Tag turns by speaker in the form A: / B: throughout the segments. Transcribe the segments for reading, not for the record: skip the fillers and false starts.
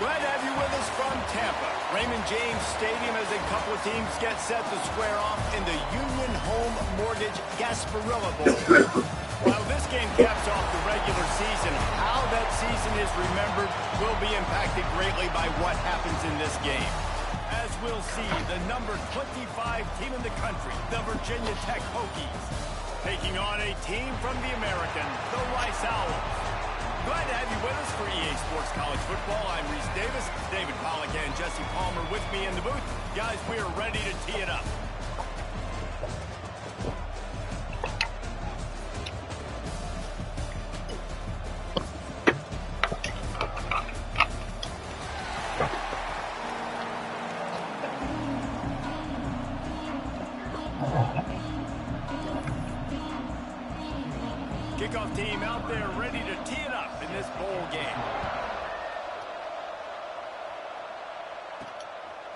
A: Glad to have you with us from Tampa. Raymond James Stadium as a couple of teams get set to square off in the Union Home Mortgage Gasparilla Bowl. While this game caps off the regular season, how that season is remembered will be impacted greatly by what happens in this game. As we'll see, the number 25 team in the country, the Virginia Tech Hokies, taking on a team from the American, the Rice Owls. Glad to have you with us for EA Sports College Football. I'm Reese Davis, David Pollack and Jesse Palmer with me in the booth. Guys, we are ready to tee it up. Kickoff team out there ready to tee it up in this bowl game.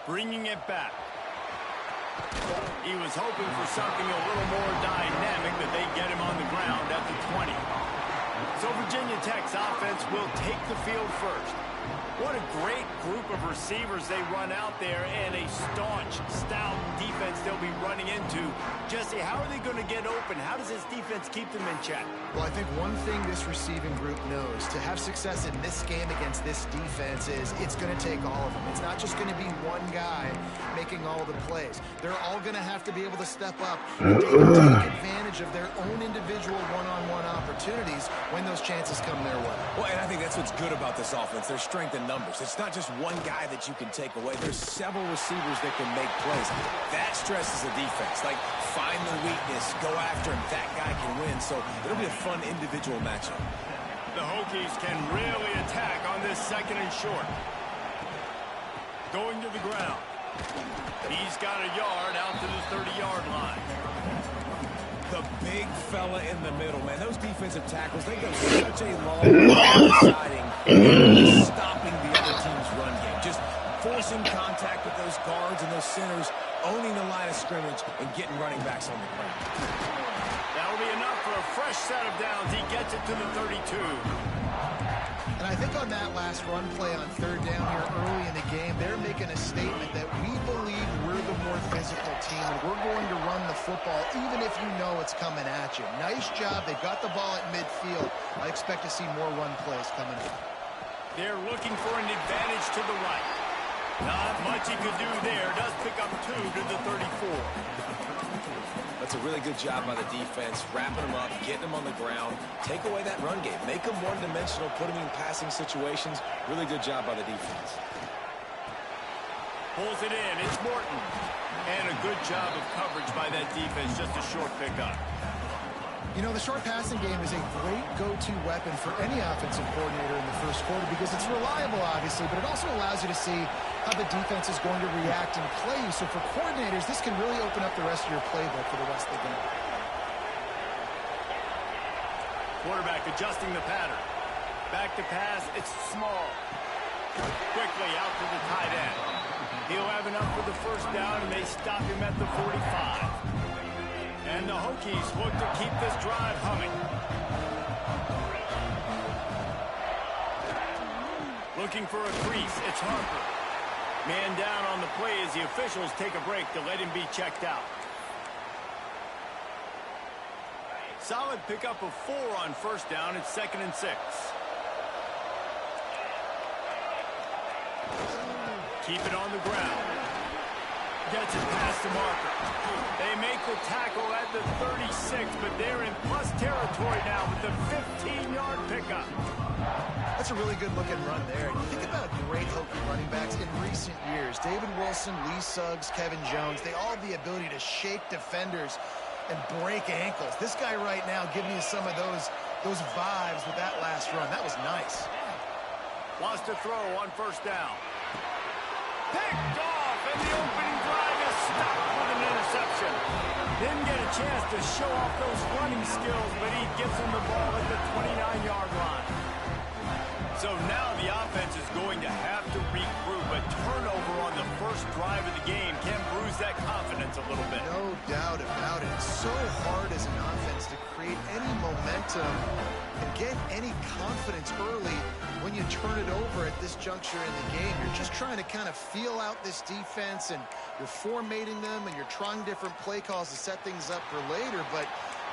A: Bringing it back. He was hoping for something a little more dynamic, but they get him on the ground at the 20. So Virginia Tech's offense will take the field first. What a great group of receivers they run out there, and a staunch, stout defense they'll be running into. Jesse, how are they going to get open? How does this defense keep them in check?
B: Well, I think one thing this receiving group knows to have success in this game against this defense is it's going to take all of them. It's not just going to be one guy making all the plays. They're all going to have to be able to step up and take advantage of their own individual one-on-one opportunities when those chances come their way.
C: Well, and I think that's what's good about this offense. There's strength in numbers. It's not just one guy that you can take away. There's several receivers that can make plays. That stresses the defense. Like, find the weakness, go after him. That guy can win. So it'll be a fun individual matchup.
A: The Hokies can really attack on this second and short. Going to the ground. He's got a yard out to the 30-yard line.
C: The big fella in the middle, man. Those defensive tackles, they go such a long way deciding and stopping the other team's run game. Just forcing contact with those guards and those centers, owning the line of scrimmage, and getting running backs on the ground.
A: That'll be enough for a fresh set of downs. He gets it to the 32.
B: And I think on that last run play on third down here early in the game, they're making a statement that we believe we're the more physical team and we're going to run the football even if you know it's coming at you. Nice job. They've got the ball at midfield. I expect to see more run plays coming up.
A: They're looking for an advantage to the right. Not much he could do there. Does pick up 2 to the 34.
C: That's a really good job by the defense, wrapping them up, getting them on the ground, take away that run game, make them one-dimensional, put them in passing situations. Really good job by the defense.
A: Pulls it in. It's Morton. And a good job of coverage by that defense. Just a short pickup.
B: You know, the short passing game is a great go-to weapon for any offensive coordinator in the first quarter because it's reliable, obviously, but it also allows you to see how the defense is going to react and play you. So for coordinators, this can really open up the rest of your playbook for the rest of the game.
A: Quarterback adjusting the pattern. Back to pass. It's small. Quickly out to the tight end. He'll have enough for the first down, and they stop him at the 45. And the Hokies look to keep this drive humming. Looking for a crease. It's Harper. Man down on the play as the officials take a break to let him be checked out. Solid pickup of 4 on first down. It's 2nd and 6. Keep it on the ground. Gets it past the marker. They make the tackle at the 36, but they're in plus territory now with the 15-yard pickup.
B: That's a really good-looking run there. And you think about great Hokie running backs in recent years. David Wilson, Lee Suggs, Kevin Jones, they all have the ability to shake defenders and break ankles. This guy right now giving you some of those vibes with that last run. That was nice.
A: Wants to throw on first down. Picked off, and the opening drive is stopped with an interception. Didn't get a chance to show off those running skills, but he gives him the ball at the 29-yard line. So now the offense is going to have to regroup. A turnover on the first drive of the game can bruise that confidence a little bit.
B: No doubt about it. It's so hard as an offense to create any momentum momentum and get any confidence early when you turn it over at this juncture in the game. You're just trying to kind of feel out this defense, and you're formatting them, and you're trying different play calls to set things up for later. But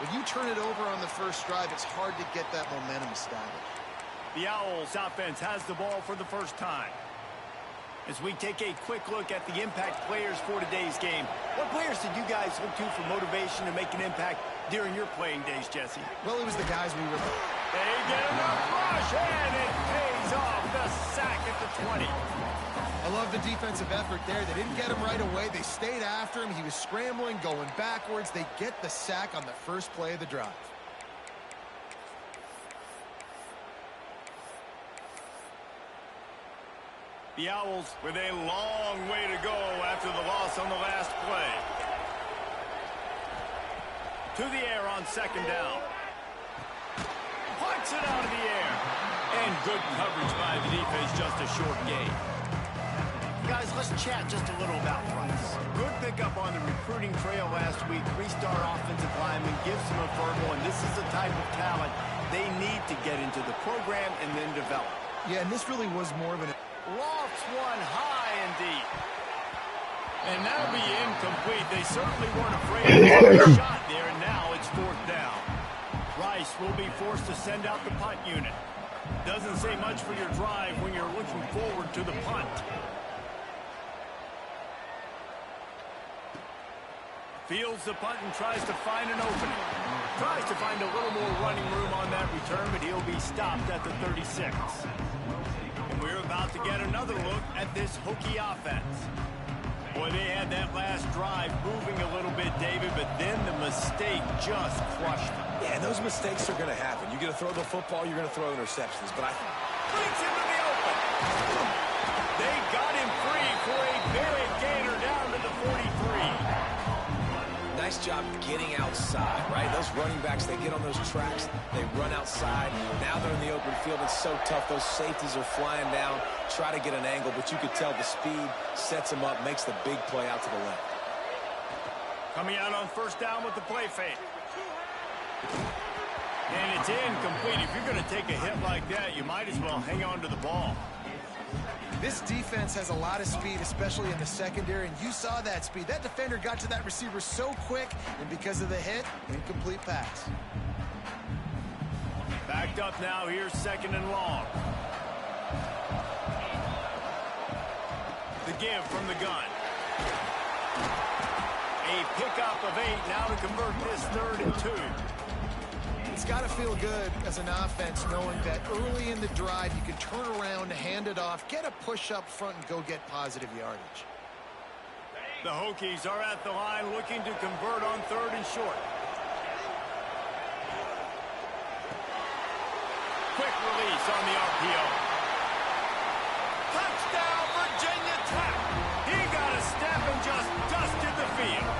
B: when you turn it over on the first drive, it's hard to get that momentum established.
A: The Owls offense has the ball for the first time. As we take a quick look at the impact players for today's game, what players did you guys look to for motivation to make an impact during your playing days, Jesse?
B: Well, it was the guys we were...
A: They get him a rush, and it pays off. The sack at the 20.
B: I love the defensive effort there. They didn't get him right away. They stayed after him. He was scrambling, going backwards. They get the sack on the first play of the drive.
A: The Owls with a long way to go after the loss on the last play. To the air on second down. Punts it out of the air. And good coverage by the defense, just a short gain. Guys, let's chat just a little about Rice. Good pickup on the recruiting trail last week. Three-star offensive lineman, gives them a verbal, and this is the type of talent they need to get into the program and then develop.
B: Yeah, and this really was more of an...
A: Lofts one high and deep. And that'll be incomplete. They certainly weren't afraid to take a shot there, and now it's fourth down. Rice will be forced to send out the punt unit. Doesn't say much for your drive when you're looking forward to the punt. Fields the punt and tries to find an opening. Tries to find a little more running room on that return, but he'll be stopped at the 36. We're about to get another look at this Hokie offense. Boy, they had that last drive moving a little bit, David, but then the mistake just crushed them.
C: Yeah, and those mistakes are going to happen. You're going to throw the football, you're going to throw interceptions. But
A: Brings him to the open. They got him free for a big gainer down to the 43.
C: nice job getting outside, right? Those running backs, they get on those tracks, they run outside. Now they're in the open field. It's so tough. Those safeties are flying down, try to get an angle, but you could tell the speed sets them up, makes the big play out to the left.
A: Coming out on first down with the play fake. And it's incomplete. If you're going to take a hit like that, you might as well hang on to the ball.
B: This defense has a lot of speed, especially in the secondary, and you saw that speed. That defender got to that receiver so quick, and because of the hit, incomplete pass.
A: Backed up now, here's second and long. The give from the gun. A pickup of 8 now to convert this 3rd and 2.
B: It's got to feel good as an offense knowing that early in the drive you can turn around, hand it off, get a push up front, and go get positive yardage.
A: The Hokies are at the line looking to convert on 3rd and short. Quick release on the RPO. Touchdown, Virginia Tech. He got a step and just dusted the field.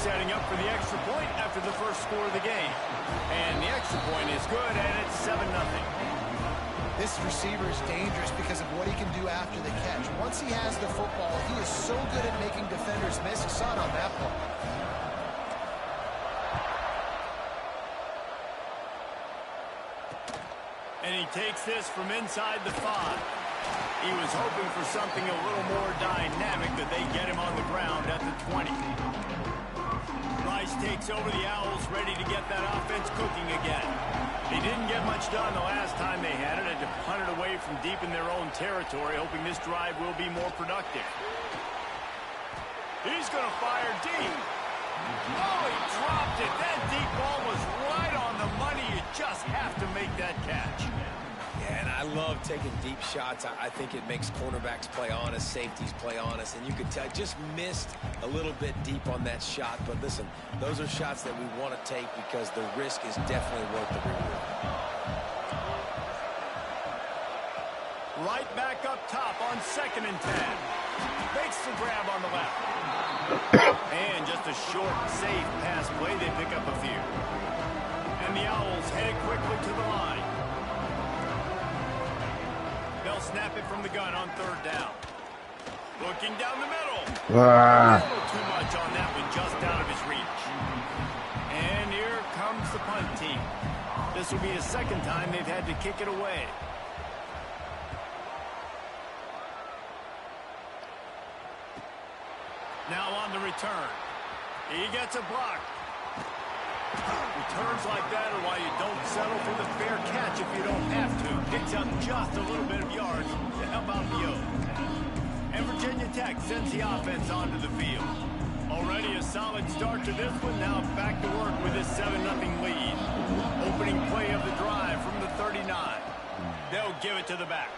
A: Setting up for the extra point after the first score of the game. And the extra point is good, and it's 7-0.
B: This receiver is dangerous because of what he can do after the catch. Once he has the football, he is so good at making defenders miss. You saw it on that play.
A: And he takes this from inside the 5. He was hoping for something a little more dynamic, that they get him on the ground at the 20. Rice takes over the Owls, ready to get that offense cooking again. They didn't get much done the last time they had it, had to punt it away from deep in their own territory, hoping this drive will be more productive. He's going to fire deep. Oh, he dropped it. That deep ball was right on the money. You just have to make that catch.
C: Yeah, and I love taking deep shots. I think it makes cornerbacks play honest, safeties play honest, and you could tell just missed a little bit deep on that shot. But listen, those are shots that we want to take because the risk is definitely worth the reward.
A: Right back up top on 2nd and 10. Makes the grab on the left. And just a short, safe pass play. They pick up a few. And the Owls headed quickly to the line. They'll snap it from the gun on 3rd down. Looking down the middle. A little too much on that one, just out of his reach. And here comes the punt team. This will be the second time they've had to kick it away. Now on the return. He gets a block. Returns like that are why you don't settle for the fair catch if you don't have to. Picks up just a little bit of yards to help out the O's. And Virginia Tech sends the offense onto the field. Already a solid start to this one. Now back to work with this 7-0 lead. Opening play of the drive from the 39. They'll give it to the back.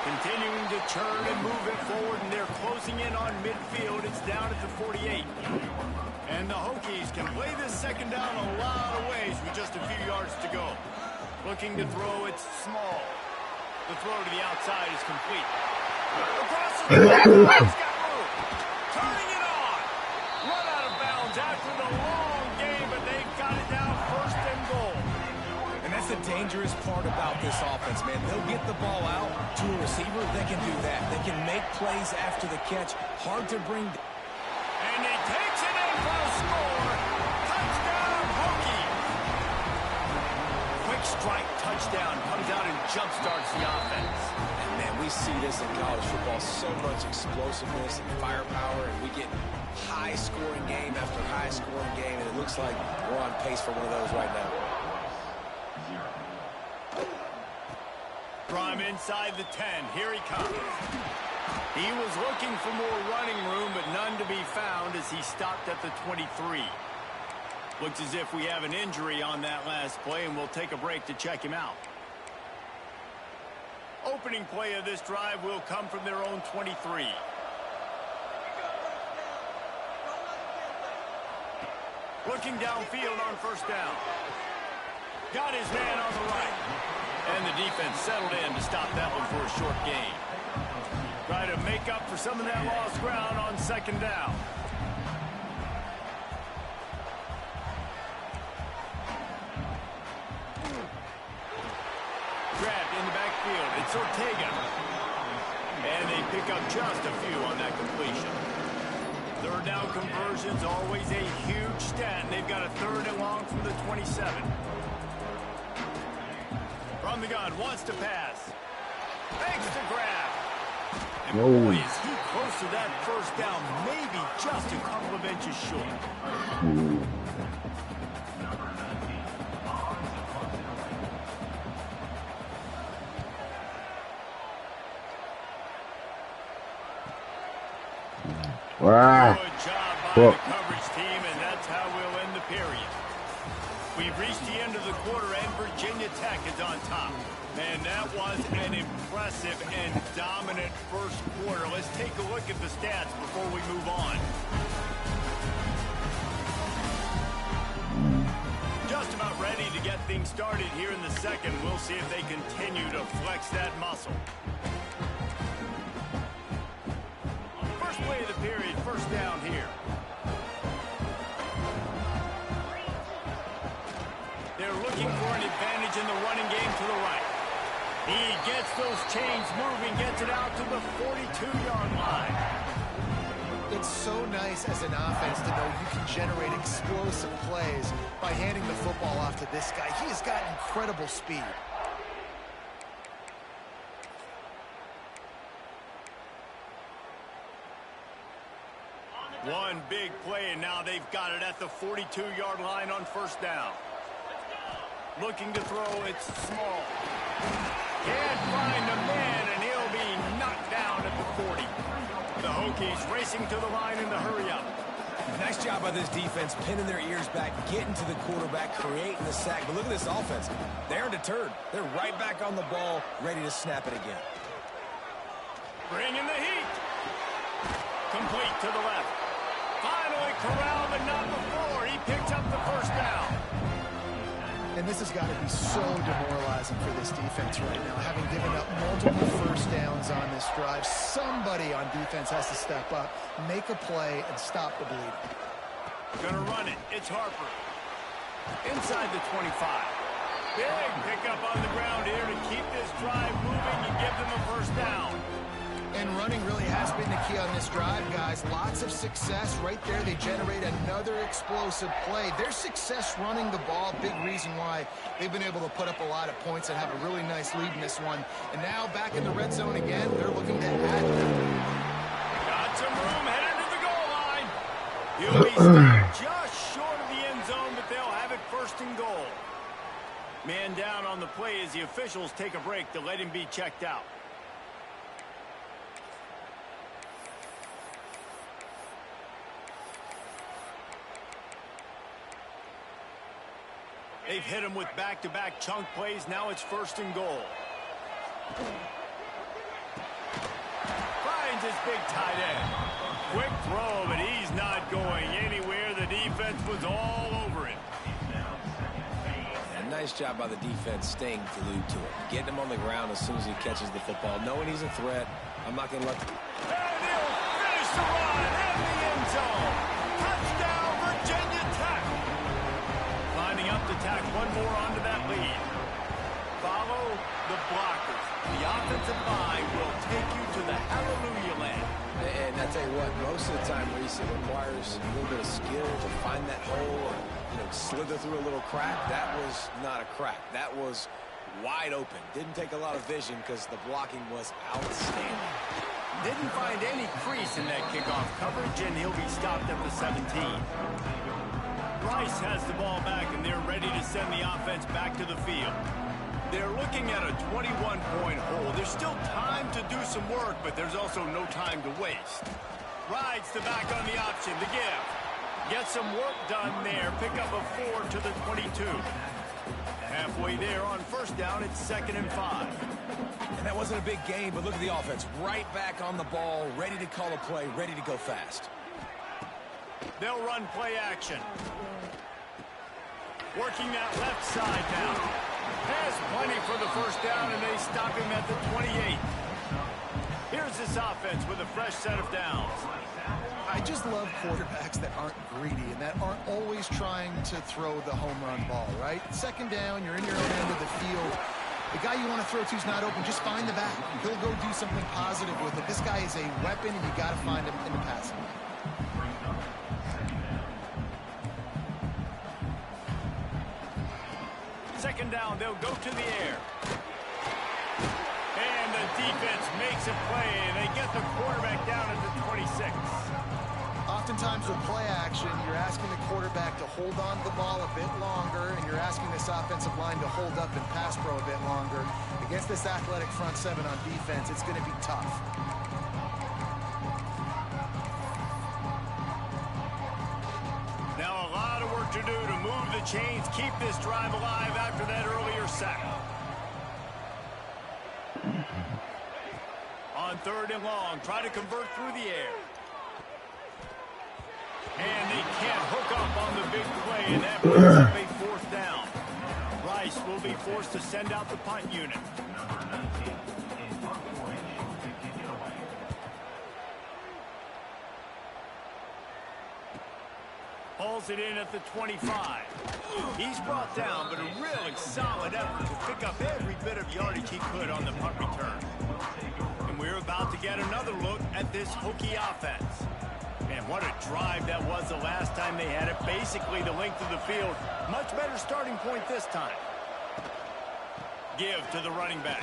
A: Continuing to churn and move it forward, and they're closing in on midfield. It's down at the 48. And the Hokies can play this second down a lot of ways with just a few yards to go. Looking to throw, it's small. The throw to the outside is complete. Across the he's got room. Turning it on. Run out of bounds after the long game, but they've got it down first and goal.
C: And that's the dangerous part about this offense, man. They'll get the ball out to a receiver. They can do that. They can make plays after the catch. Hard to bring.
A: And he takes it in for a score. Touchdown, Hokies. Quick strike touchdown comes out and jumpstarts the offense.
C: And, man, we see this in college football. So much explosiveness and firepower, and we get high-scoring game after high-scoring game, and it looks like we're on pace for one of those right now.
A: From inside the 10, here he comes. He was looking for more running room, but none to be found as he stopped at the 23. Looks as if we have an injury on that last play, and we'll take a break to check him out. Opening play of this drive will come from their own 23. Looking downfield on first down. Got his man on the right. And the defense settled in to stop that one for a short gain. Try to make up for some of that lost ground on second down. Grabbed in the backfield. It's Ortega. And they pick up just a few on that completion. Third down conversions, always a huge stat. And they've got a third and long from the 27. From the gun, wants to pass. Makes the grab. And boy, is he close to that first down. Maybe just a couple of inches short.
D: Wow.
A: Good job by the coverage team, and that's how we'll end the period. We've reached the end of the quarter, and Virginia Tech is on top. Man, that was an impressive and dominant first quarter. Let's take a look at the stats before we move on. Just about ready to get things started here in the second. We'll see if they continue to flex that muscle. First play of the period, first down here. They're looking for an advantage in the running game to the right. He gets those chains moving, gets it out to the 42-yard line.
B: It's so nice as an offense to know you can generate explosive plays by handing the football off to this guy. He has got incredible speed.
A: One big play, and now they've got it at the 42-yard line on first down. Looking to throw, it's small. Can't find a man, and he'll be knocked down at the 40. The Hokies racing to the line in the hurry-up.
C: Nice job by this defense, pinning their ears back, getting to the quarterback, creating the sack. But look at this offense. They're deterred. They're right back on the ball, ready to snap it again.
A: Bringing the heat. Complete to the left. Finally corralled, but not before. He picks up the first down.
B: And this has got to be so demoralizing for this defense right now, having given up multiple first downs on this drive. Somebody on defense has to step up, make a play, and stop the bleeding.
A: Gonna run it. It's Harper. Inside the 25. Big pickup on the ground here to keep this drive moving and give them a first down.
B: And running really has been the key on this drive, guys. Lots of success right there. They generate another explosive play. Their success running the ball, big reason why they've been able to put up a lot of points and have a really nice lead in this one. And now back in the red zone again, they're looking to add.
A: Got some room headed to the goal line. He'll be stopped just short of the end zone, but they'll have it first and goal. Man down on the play as the officials take a break to let him be checked out. They've hit him with back-to-back chunk plays. Now it's first and goal. Finds his big tight end. Quick throw, but he's not going anywhere. The defense was all over it.
C: And nice job by the defense staying glued to him. Getting him on the ground as soon as he catches the football. Knowing he's a threat, I'm not going to let him.
A: And he'll finish the run in the end zone. Touchdown, Virginia Tech. Lining up to tack one more onto that lead. Follow the blockers. The offensive line will take you to the hallelujah land.
C: And I tell you what, most of the time, Reese, it requires a little bit of skill to find that hole or, slither through a little crack. That was not a crack. That was wide open. Didn't take a lot of vision because the blocking was outstanding.
A: Didn't find any crease in that kickoff coverage, and he'll be stopped at the 17. Rice has the ball back, and they're ready to send the offense back to the field. They're looking at a 21-point hole. There's still time to do some work, but there's also no time to waste. Rides the back on the option to give. Get some work done there. Pick up a 4 to the 22. Halfway there on first down, it's 2nd and 5.
C: And that wasn't a big gain, but look at the offense. Right back on the ball, ready to call a play, ready to go fast.
A: They'll run play action. Working that left side down. Has plenty for the first down, and they stop him at the 28. Here's this offense with a fresh set of downs.
B: I just love quarterbacks that aren't greedy and that aren't always trying to throw the home run ball, right? 2nd down, you're in your own end of the field. The guy you want to throw to is not open. Just find the back. He'll go do something positive with it. This guy is a weapon, and you got to find him in the passing game.
A: Second down, they'll go to the air. And the defense makes a play, and they get the quarterback down at the 26.
B: Oftentimes with play action, you're asking the quarterback to hold on to the ball a bit longer, and you're asking this offensive line to hold up and pass pro a bit longer. Against this athletic front seven on defense, it's going to be tough.
A: Now a lot of work to do to move the chains, keep this drive alive after that earlier sack. On 3rd and long, try to convert through the air. And they can't hook up on the big play, and that brings up a 4th down. Rice will be forced to send out the punt unit. Hauls it in at the 25. He's brought down, but a really solid effort to pick up every bit of yardage he could on the punt return. And we're about to get another look at this Hokie offense. Man, what a drive that was the last time they had it. Basically the length of the field. Much better starting point this time. Give to the running back.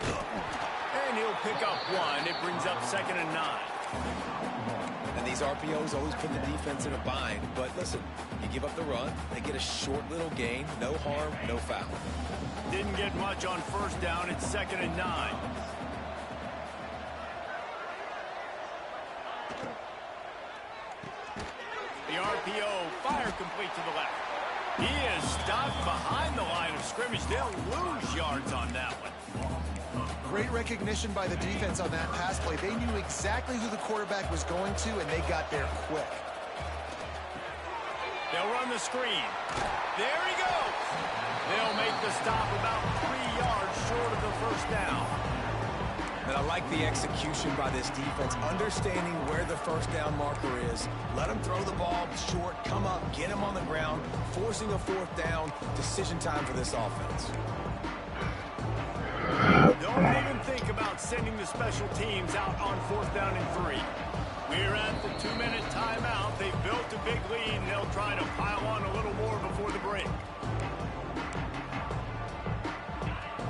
A: And he'll pick up 1. It brings up 2nd and 9.
C: And these RPOs always put the defense in a bind. But listen, you give up the run, they get a short little gain. No harm, no foul.
A: Didn't get much on first down. It's 2nd and 9. The RPO, fire complete to the left. He is stopped behind the line of scrimmage. They'll lose yards on that one.
B: Great recognition by the defense on that pass play. They knew exactly who the quarterback was going to, and they got there quick.
A: They'll run the screen. There he goes. They'll make the stop about 3 yards short of the first down.
C: And I like the execution by this defense, understanding where the first down marker is. Let him throw the ball short, come up, get him on the ground, forcing a 4th down. Decision time for this offense.
A: Don't even think about sending the special teams out on 4th down and 3. We're at the 2-minute timeout. They've built a big lead, and they'll try to pile on a little more before the break.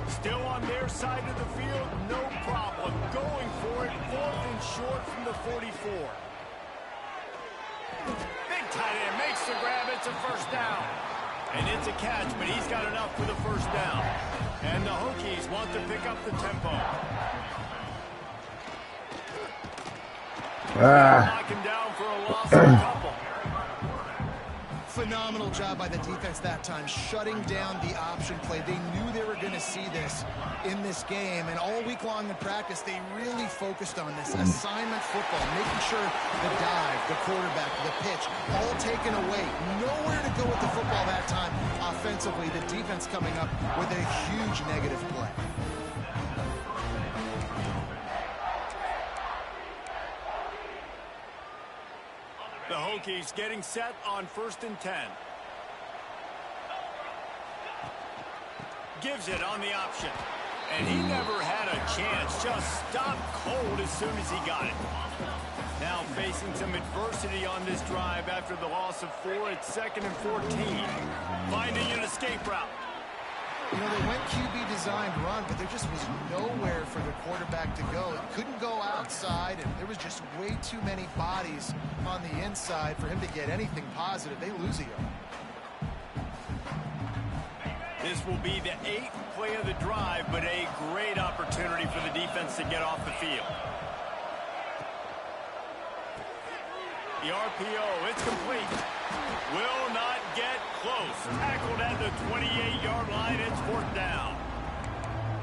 A: Still on their side of the field, no problem. Going for it, 4th and short from the 44. Big tight end makes the grab. It's a first down. And it's a catch, but he's got enough for the first down. And the Hokies want to pick up the tempo. Knocking down for a loss of a couple.
B: Phenomenal job by the defense that time, shutting down the option play. They knew they were going to see this in this game, and all week long in practice, they really focused on this assignment football, making sure the dive, the quarterback, the pitch, all taken away. Nowhere to go with the football that time. Offensively, the defense coming up with a huge negative play.
A: The Hokies getting set on 1st and 10. Gives it on the option. And he never had a chance. Just stopped cold as soon as he got it. Now facing some adversity on this drive after the loss of 4. It's 2nd and 14. Finding an escape route.
B: You know, they went QB designed run, but there just was nowhere for the quarterback to go. He couldn't go outside, and there was just way too many bodies on the inside for him to get anything positive. They lose a yard.
A: This will be the 8th play of the drive, but a great opportunity for the defense to get off the field. The RPO, it's complete. Will not get close. Tackled at the 28-yard line. It's 4th down.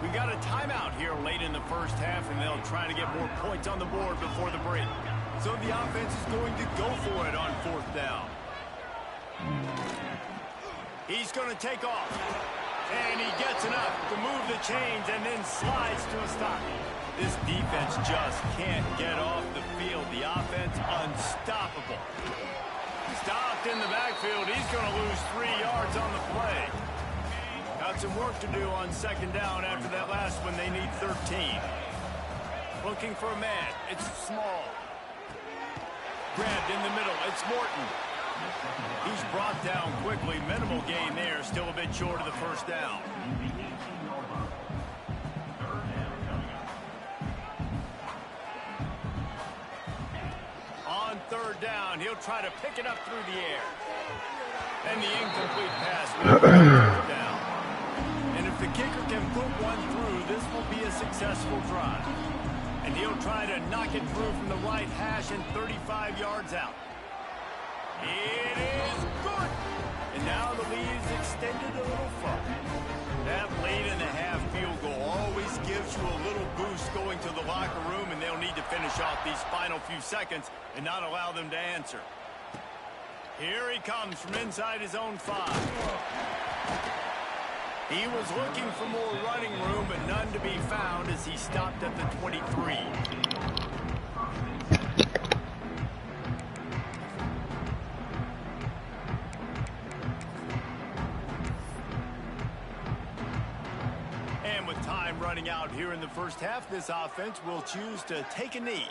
A: We've got a timeout here late in the first half, and they'll try to get more points on the board before the break. So the offense is going to go for it on 4th down. He's going to take off. And he gets enough to move the chains and then slides to a stop. This defense just can't get off the field. The offense unstoppable. Stopped in the backfield. He's going to lose 3 yards on the play. Got some work to do on 2nd down after that last one. They need 13. Looking for a man. It's small. Grabbed in the middle. It's Morton. He's brought down quickly. Minimal gain there. Still a bit short of the first down. On 3rd down, he'll try to pick it up through the air. And the incomplete pass will be 3rd down. And if the kicker can put one through, this will be a successful drive. And he'll try to knock it through from the right hash and 35 yards out. It is good. And now the lead is extended a little further. That late in the half field goal always gives you a little boost going to the locker room, and they'll need to finish off these final few seconds and not allow them to answer. Here he comes from inside his own 5. He was looking for more running room, but none to be found as he stopped at the 23. Running out here in the first half, this offense will choose to take a knee.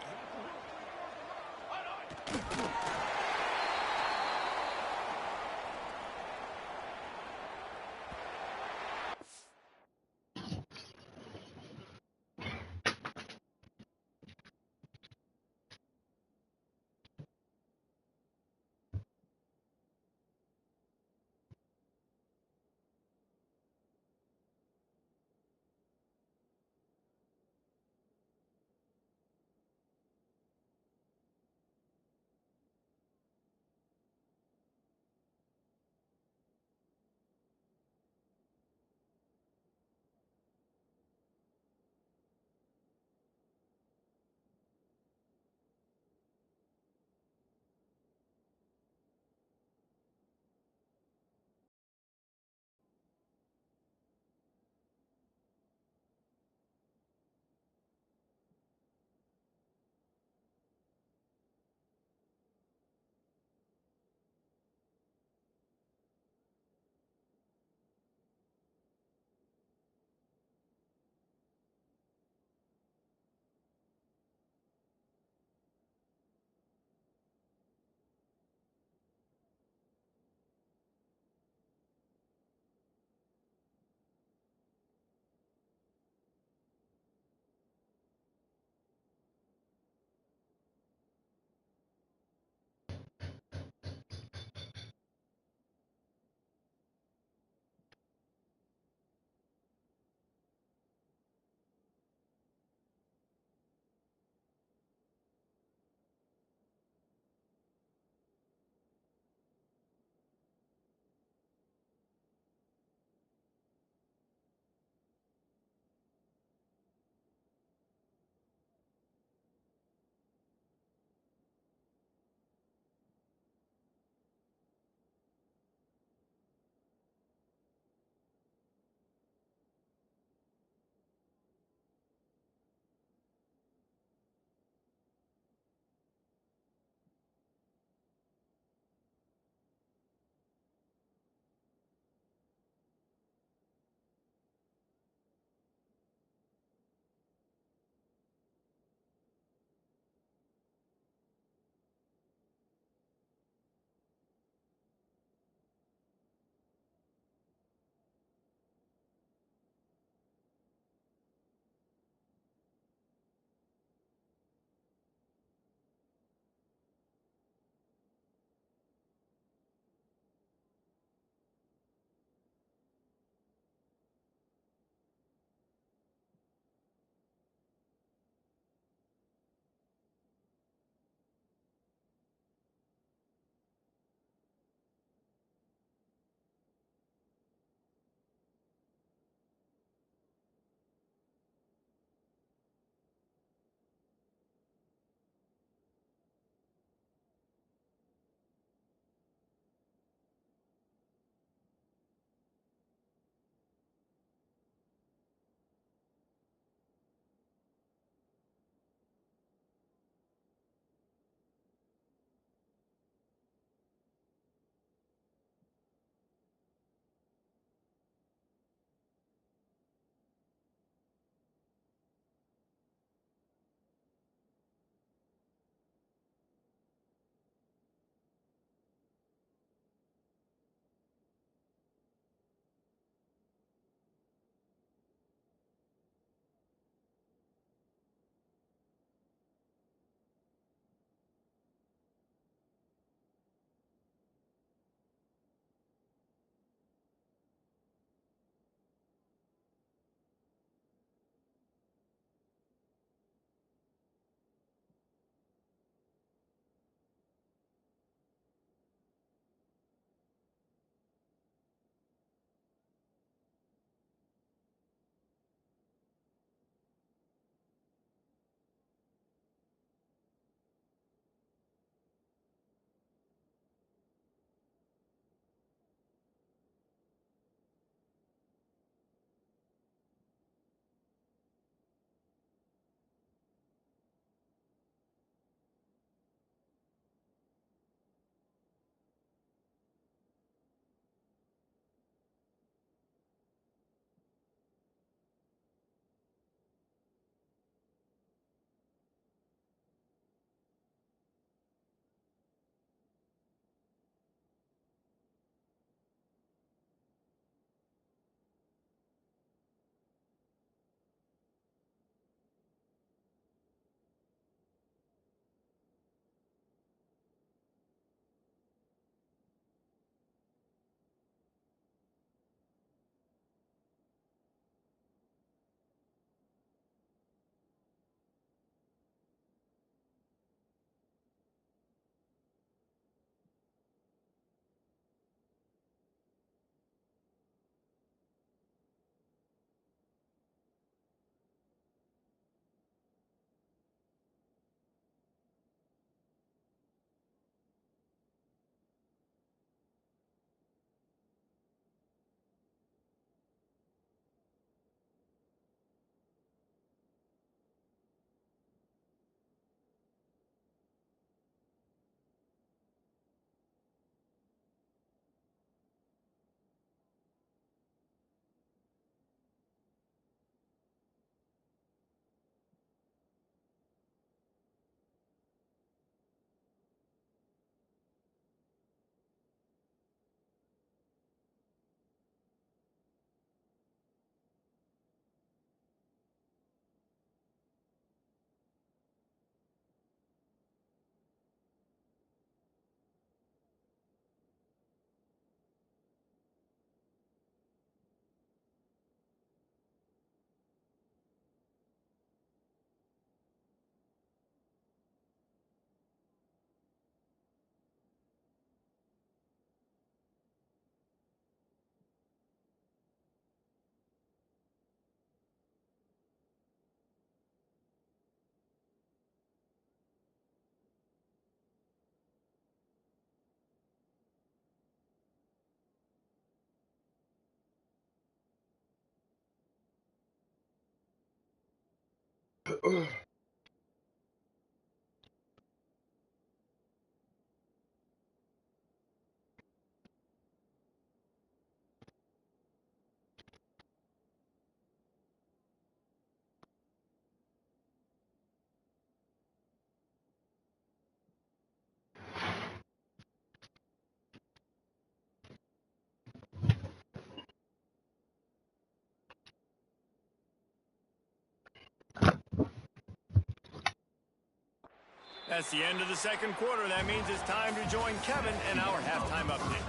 A: That's the end of the second quarter. That means it's time to join Kevin and our halftime update.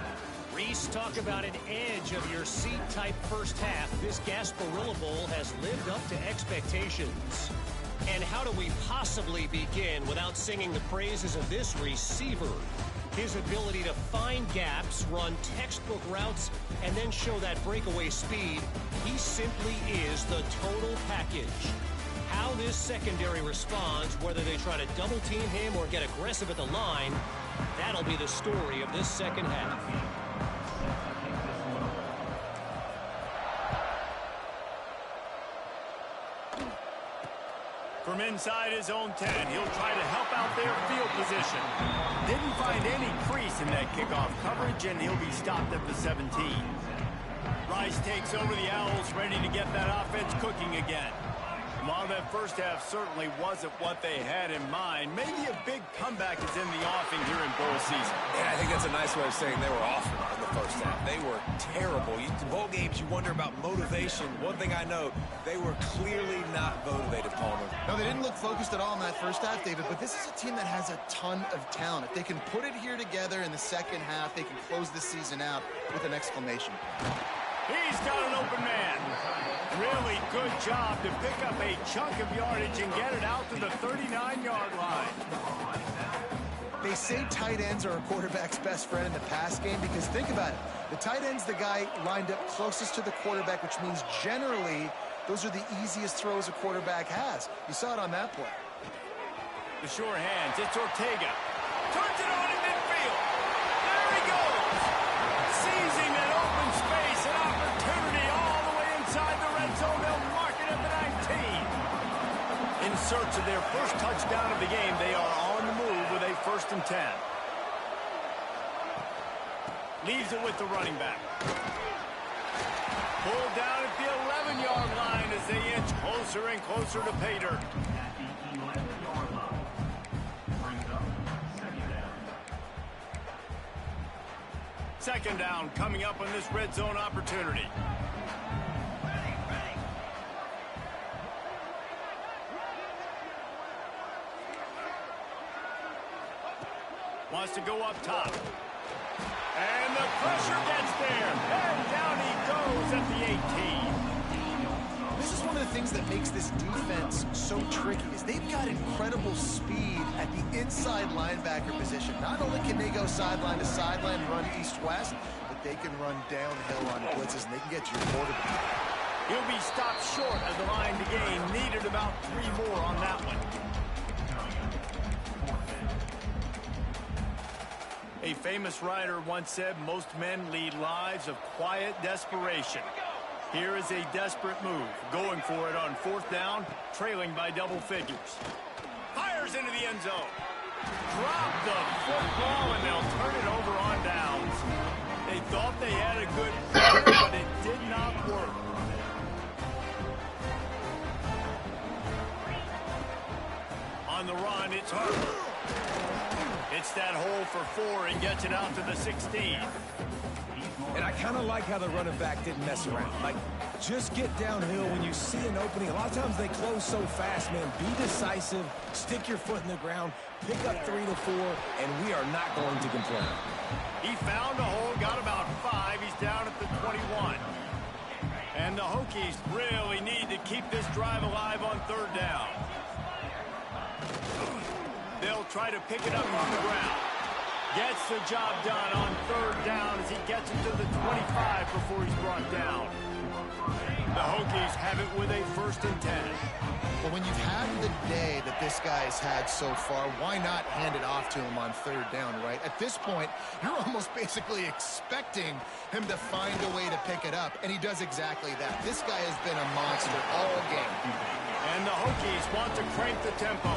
D: Reese, talk about an edge of your seat type first half. This Gasparilla Bowl has lived up to expectations. And how do we possibly begin without singing the praises of this receiver? His ability to find gaps, run textbook routes, and then show that breakaway speed. He simply is the total package. How this secondary responds, whether they try to double team him or get aggressive at the line, that'll be the story of this second half.
A: From inside his own 10, he'll try to help out their field position. Didn't find any crease in that kickoff coverage, and he'll be stopped at the 17. Rice takes over the Owls, ready to get that offense cooking again. While that first half certainly wasn't what they had in mind, maybe a big comeback is in the offing here in bowl season.
C: Yeah, I think that's a nice way of saying they were awful in the first half. They were terrible. Bowl games, you wonder about motivation. One thing I know, they were clearly not motivated, Palmer.
B: No, they didn't look focused at all in that first half, David, but this is a team that has a ton of talent. If they can put it here together in the second half, they can close the season out with an exclamation point.
A: He's got an open man. Really good job to pick up a chunk of yardage and get it out to the 39-yard line.
B: They say tight ends are a quarterback's best friend in the pass game because think about it. The tight end's the guy lined up closest to the quarterback, which means generally those are the easiest throws a quarterback has. You saw it on that play.
A: The sure hands. It's Ortega. Turns it on in midfield. There he goes. Seizing that open space, an opportunity all the way inside the red zone. They'll mark it at the 19. In search of their first touchdown of the game, they are on the move with a 1st and 10. Leaves it with the running back. Pulled down at the 11-yard line as they inch closer and closer to pay dirt. Second down coming up on this red zone opportunity. Wants to go up top. And the pressure gets there. And down he goes at the 18.
B: This is one of the things that makes this defense so tricky is they've got incredible speed at the inside linebacker position. Not only can they go sideline to sideline, run east-west, but they can run downhill on blitzes, and they can get to your quarterback.
A: He'll be stopped short of the line to gain. Needed about 3 more on that one. A famous writer once said, most men lead lives of quiet desperation. Here is a desperate move, going for it on 4th down, trailing by double figures. Fires into the end zone. Drop the football, and they'll turn it over on downs. They thought they had a good player, but it did not work. On the run, it's Harper. It's that hole for 4 and gets it out to the 16.
C: And I kind of like how the running back didn't mess around. Like, just get downhill when you see an opening. A lot of times they close so fast, man. Be decisive, stick your foot in the ground, pick up 3 to 4, and we are not going to complain.
A: He found a hole, got about 5. He's down at the 21. And the Hokies really need to keep this drive alive on 3rd down. They'll try to pick it up on the ground. Gets the job done on 3rd down as he gets it to the 25 before he's brought down. The Hokies have it with a 1st and 10.
B: Well, when you've had the day that this guy's had so far, why not hand it off to him on 3rd down, right? At this point, you're almost basically expecting him to find a way to pick it up, and he does exactly that. This guy has been a monster all game.
A: And the Hokies want to crank the tempo.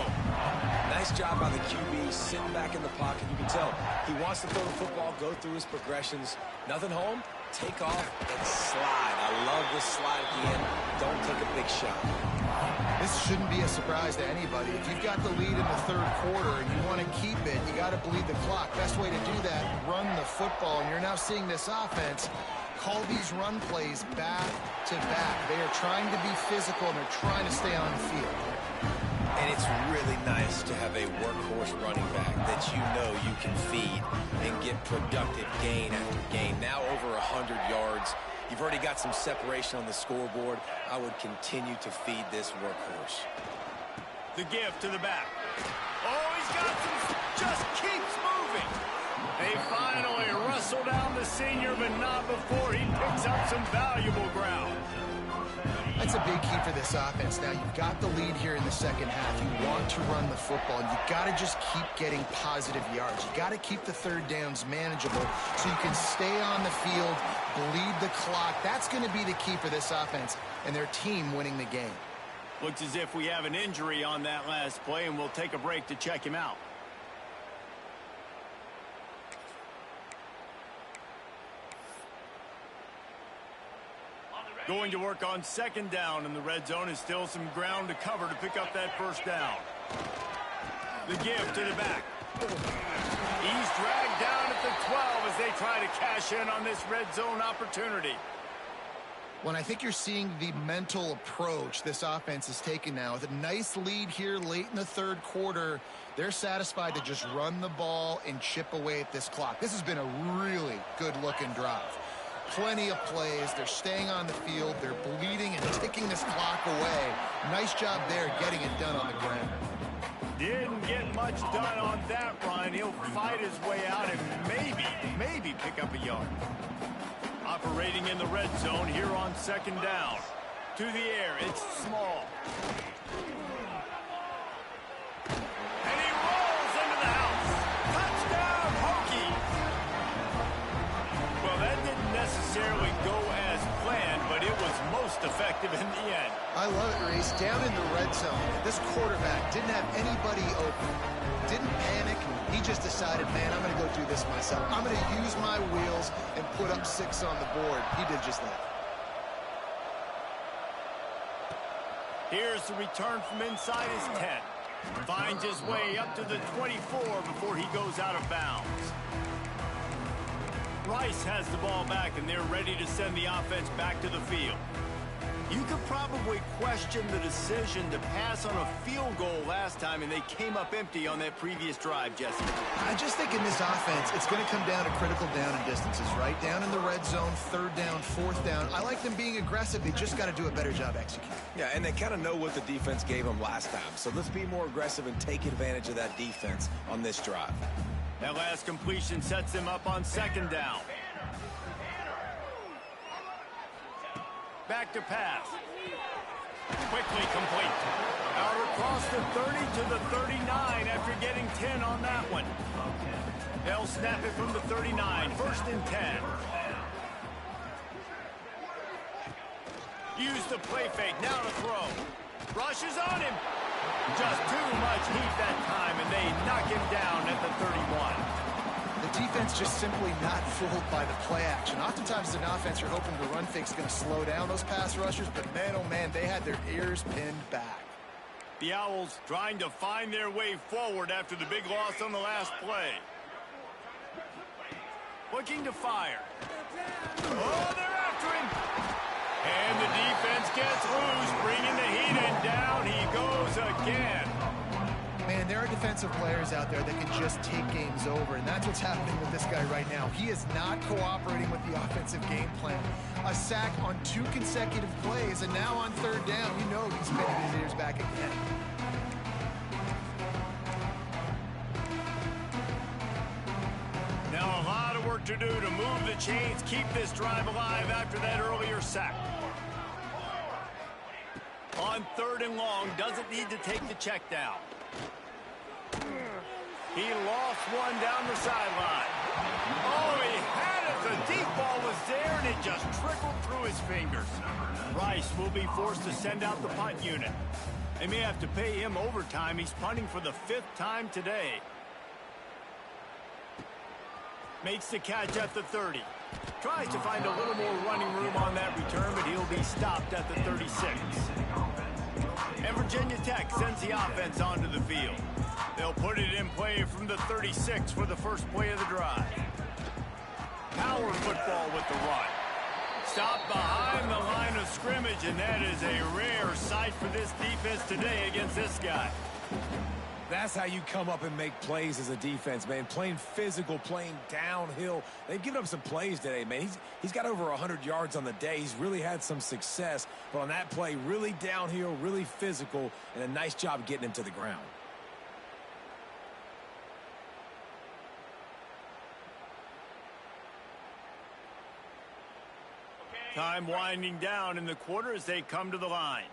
C: Nice job by the QB, sitting back in the pocket. You can tell he wants to throw the football, go through his progressions. Nothing home, take off and slide. I love this slide at the end. Don't take a big shot.
B: This shouldn't be a surprise to anybody. If you've got the lead in the third quarter and you want to keep it, you got to bleed the clock. Best way to do that, run the football. And you're now seeing this offense call these run plays back to back. They are trying to be physical and they're trying to stay on the field.
C: And it's really nice to have a workhorse running back that you know you can feed and get productive gain after gain. Now over 100 yards. You've already got some separation on the scoreboard. I would continue to feed this workhorse.
A: The give to the back. Oh, he's got some, just keeps moving. They finally wrestle down the senior, but not before he picks up some valuable ground.
B: That's a big key for this offense. Now, you've got the lead here in the second half. You want to run the football. You've got to just keep getting positive yards. You've got to keep the third downs manageable so you can stay on the field, bleed the clock. That's going to be the key for this offense and their team winning the game.
A: Looks as if we have an injury on that last play, and we'll take a break to check him out. Going to work on second down in the red zone, is still some ground to cover to pick up that first down. The give to the back. He's dragged down at the 12 as they try to cash in on this red zone opportunity.
B: When I think you're seeing the mental approach this offense is taking now. With a nice lead here late in the third quarter, they're satisfied to just run the ball and chip away at this clock. This has been a really good-looking drive. Plenty of plays. They're staying on the field. They're bleeding and ticking this clock away. Nice job there getting it done on the ground.
A: Didn't get much done on that run. He'll fight his way out and maybe pick up a yard. Operating in the red zone here on second down. To the air, it's Small. And he rolls into the house. Touchdown, Hokie! Well, that didn't necessarily go as planned, but it was most effective in the end.
B: I love it, Reese. Down in the red zone, this quarterback didn't have anybody open. Didn't panic. He just decided, man, I'm going to go do this myself. I'm going to use my wheels and put up 6 on the board. He did just that.
A: Here's the return from inside his 10. Finds his way up to the 24 before he goes out of bounds. Rice has the ball back, and they're ready to send the offense back to the field. You could probably question the decision to pass on a field goal last time, and they came up empty on that previous drive, Jesse.
B: I just think in this offense, it's going to come down to critical down and distances, right? Down in the red zone, third down, fourth down. I like them being aggressive. They just got to do a better job executing.
C: Yeah, and they kind of know what the defense gave them last time. So let's be more aggressive and take advantage of that defense on this drive.
A: That last completion sets them up on second down. Back to pass. Quickly complete. Out across the 30 to the 39 after getting 10 on that one. They'll snap it from the 39. First and 10. Use the play fake. Now to throw. Rushes on him. Just too much heat that time, and they knock him down at the 31.
B: The defense just simply not fooled by the play action. Oftentimes as an offense, you're hoping the run fake's going to slow down those pass rushers, but man, oh man, they had their ears pinned back.
A: The Owls trying to find their way forward after the big loss on the last play. Looking to fire. Oh, they're after him. And the defense gets loose, bringing the heat, and down he goes again.
B: Man, there are defensive players out there that can just take games over, and that's what's happening with this guy right now. He is not cooperating with the offensive game plan. A sack on 2 consecutive plays, and now on third down, you know he's pinning his ears back again.
A: Now a lot of work to do to move the chains, keep this drive alive after that earlier sack. On third and long, doesn't need to take the check down. He lost one down the sideline. Oh, he had it. The deep ball was there, and it just trickled through through his fingers. Rice will be forced to send out the punt unit. They may have to pay him overtime. He's punting for the 5th time today. Makes the catch at the 30. Tries to find a little more running room on that return, but he'll be stopped at the 36. And Virginia Tech sends the offense onto the field. They'll put it in play from the 36 for the first play of the drive. Power football with the run. Stopped behind the line of scrimmage, and that is a rare sight for this defense today against this guy.
C: That's how you come up and make plays as a defense, man. Playing physical, playing downhill. They've given up some plays today, man. He's got over 100 yards on the day. He's really had some success. But on that play, really downhill, really physical, and a nice job getting him to the ground.
A: Time winding down in the quarter as they come to the line.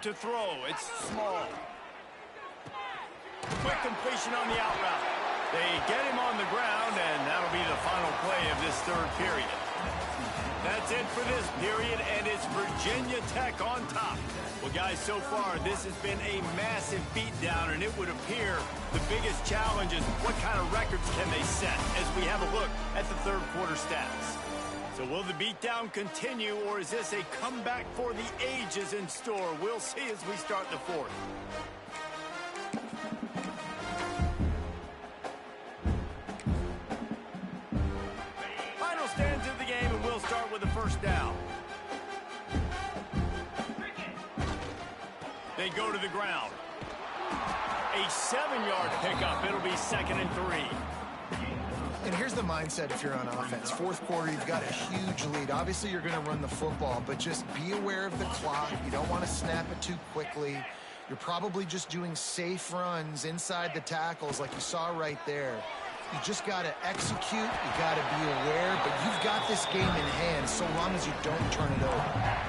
A: To throw, it's small. Quick completion on the out route. They get him on the ground, and that'll be the final play of this 3rd period. That's it for this period, and it's Virginia Tech on top. Well, guys, so far, this has been a massive beatdown, and it would appear the biggest challenge is what kind of records can they set as we have a look at the 3rd quarter stats. So will the beatdown continue, or is this a comeback for the ages in store? We'll see as we start the 4th. Final stands of the game, and we'll start with the 1st down. They go to the ground. A 7-yard pickup. It'll be 2nd and 3.
B: And here's the mindset if you're on offense. 4th quarter, you've got a huge lead. Obviously, you're going to run the football, but just be aware of the clock. You don't want to snap it too quickly. You're probably just doing safe runs inside the tackles like you saw right there. You just got to execute. You got to be aware, but you've got this game in hand so long as you don't turn it over.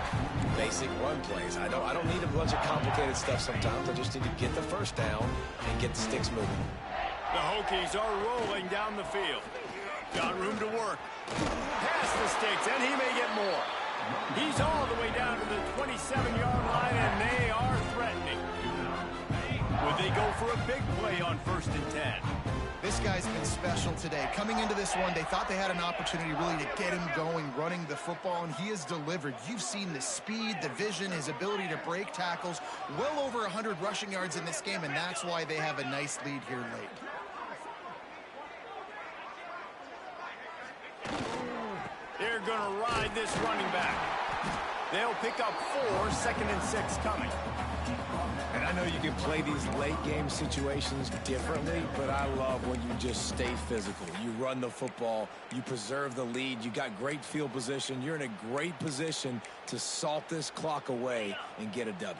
C: Basic run plays. I don't need a bunch of complicated stuff sometimes. I just need to get the 1st down and get the sticks moving.
A: The Hokies are rolling down the field. Got room to work. Past the sticks, and he may get more. He's all the way down to the 27-yard line, and they are threatening. Would they go for a big play on 1st and 10?
B: This guy's been special today. Coming into this one, they thought they had an opportunity really to get him going, running the football, and he has delivered. You've seen the speed, the vision, his ability to break tackles. Well over 100 rushing yards in this game, and that's why they have a nice lead here late.
A: They're going to ride this running back. They'll pick up 4, 2nd and 6 coming.
C: And I know you can play these late game situations differently, but I love when you just stay physical. You run the football, you preserve the lead, you got great field position, you're in a great position to salt this clock away and get a W.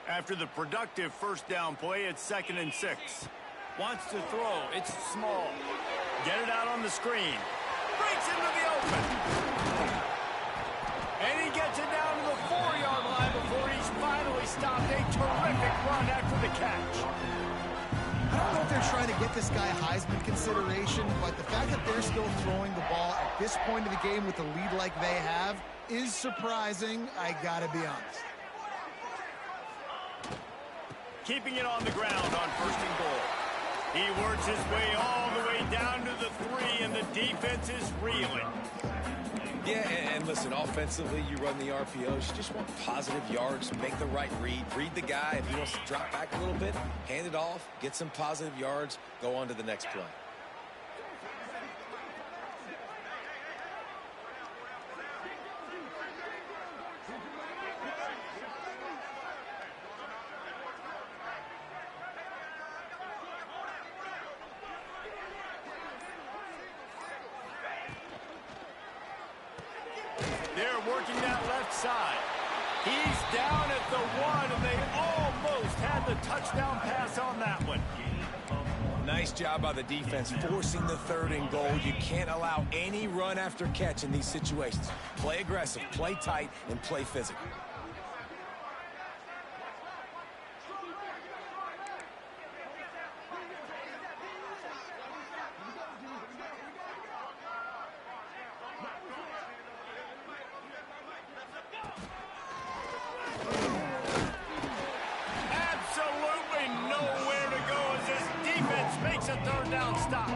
A: After the productive 1st down play, it's 2nd and 6. Wants to throw, it's small. Get it out on the screen. Breaks into the open. And he gets it down to the 4-yard line before he's finally stopped. A terrific run after the catch.
B: I don't know if they're trying to get this guy Heisman consideration, but the fact that they're still throwing the ball at this point of the game with a lead like they have is surprising, I gotta be honest.
A: Keeping it on the ground on 1st and goal. He works his way all the way down to the 3, and the defense is reeling.
C: Yeah, and listen, offensively, you run the RPOs. You just want positive yards, make the right read. Read the guy. If he wants to drop back a little bit, hand it off, get some positive yards, go on to the next play.
A: They're working that left side. He's down at the 1, and they almost had the touchdown pass on that one.
C: Nice job by the defense forcing the 3rd and goal. You can't allow any run after catch in these situations. Play aggressive, play tight, and play physical.
A: makes a third down stop.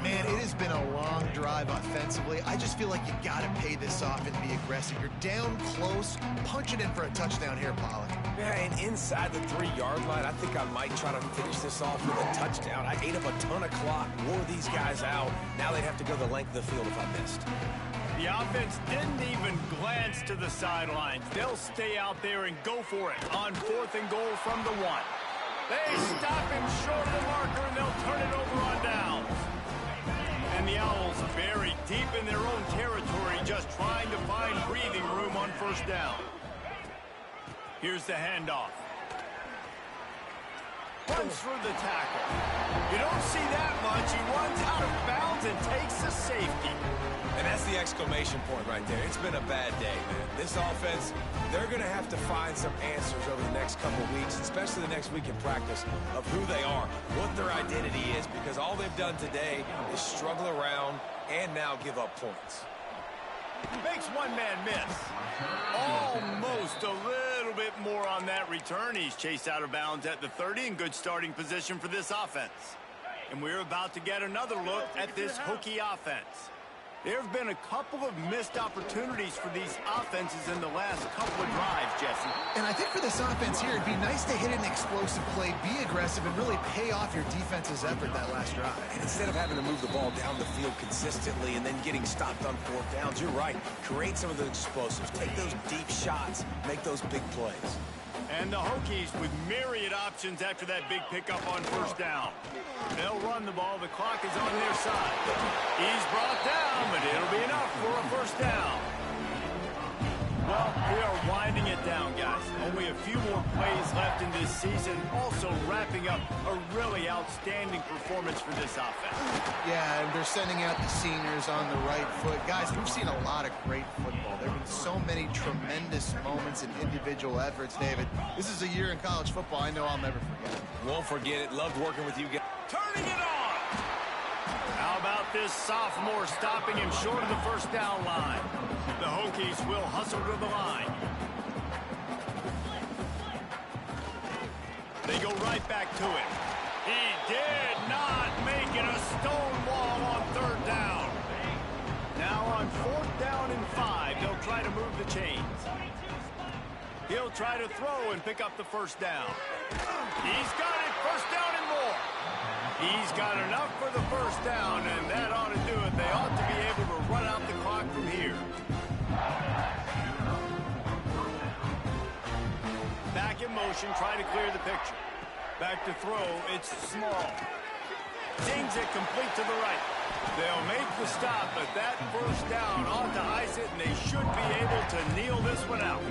B: Man, it has been a long drive offensively. I just feel like you got to pay this off and be aggressive. You're down close. Punch it in for a touchdown here, Pollard.
C: Yeah, and inside the 3-yard line, I think I might try to finish this off with a touchdown. I ate up a ton of clock, wore these guys out. Now they'd have to go the length of the field if I missed.
A: The offense didn't even glance to the sidelines. They'll stay out there and go for it on 4th and goal from the 1. They stop him short of the marker, and they'll turn it over on downs. And the Owls buried deep in their own territory, just trying to find breathing room on 1st down. Here's the handoff. Runs through the tackle. You don't see that much. He runs out of bounds and takes a safety.
C: And that's the exclamation point right there. It's been a bad day, man. This offense, they're going to have to find some answers over the next couple of weeks, especially the next week in practice, of who they are, what their identity is, because all they've done today is struggle around and now give up points.
A: Makes one man miss. Almost a little bit more on that return. He's chased out of bounds at the 30 in good starting position for this offense. And we're about to get another look at this Hokie offense. There have been a couple of missed opportunities for these offenses in the last couple of drives, Jesse.
B: And I think for this offense here, it'd be nice to hit an explosive play, be aggressive, and really pay off your defense's effort that last drive.
C: And instead of having to move the ball down the field consistently and then getting stopped on 4th downs, you're right. Create some of the explosives. Take those deep shots. Make those big plays.
A: And the Hokies with myriad options after that big pickup on 1st down. They'll run the ball. The clock is on their side. He's brought down, but it'll be enough for a 1st down. Well, we are winding it down, guys. Only a few more plays left in this season. Also wrapping up a really outstanding performance for this offense.
B: Yeah, and they're sending out the seniors on the right foot. Guys, we've seen a lot of great football. There have been so many tremendous moments and individual efforts, David. This is a year in college football I know I'll never forget.
C: Won't forget it. Loved working with you guys.
A: Turning it on! How about this sophomore stopping him short of the 1st down line? The Hokies will hustle to the line. They go right back to it. He did not make it a stone wall on 3rd down. Now on 4th down and 5, they'll try to move the chains. He'll try to throw and pick up the 1st down. He's got it, 1st down and more. He's got enough for the 1st down, and that ought to do it. They ought to be able to run out the clock from here. Back in motion, trying to clear the picture. Back to throw, it's small. Dings it complete to the right. They'll make the stop, but that 1st down ought to ice it, and they should be able to kneel this one out.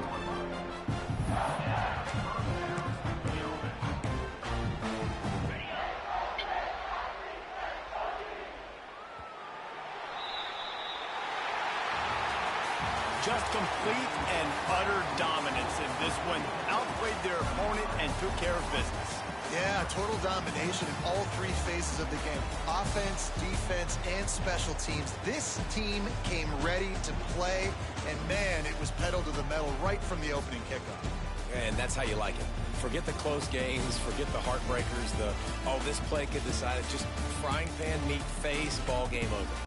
A: Just complete and utter dominance in this one. Outplayed their opponent and took care of business.
B: Yeah, total domination in all 3 phases of the game. Offense, defense, and special teams. This team came ready to play, and man, it was pedal to the metal right from the opening kickoff.
C: And that's how you like it. Forget the close games, forget the heartbreakers, oh, this play could decide it. Just frying pan meat face, ball game over.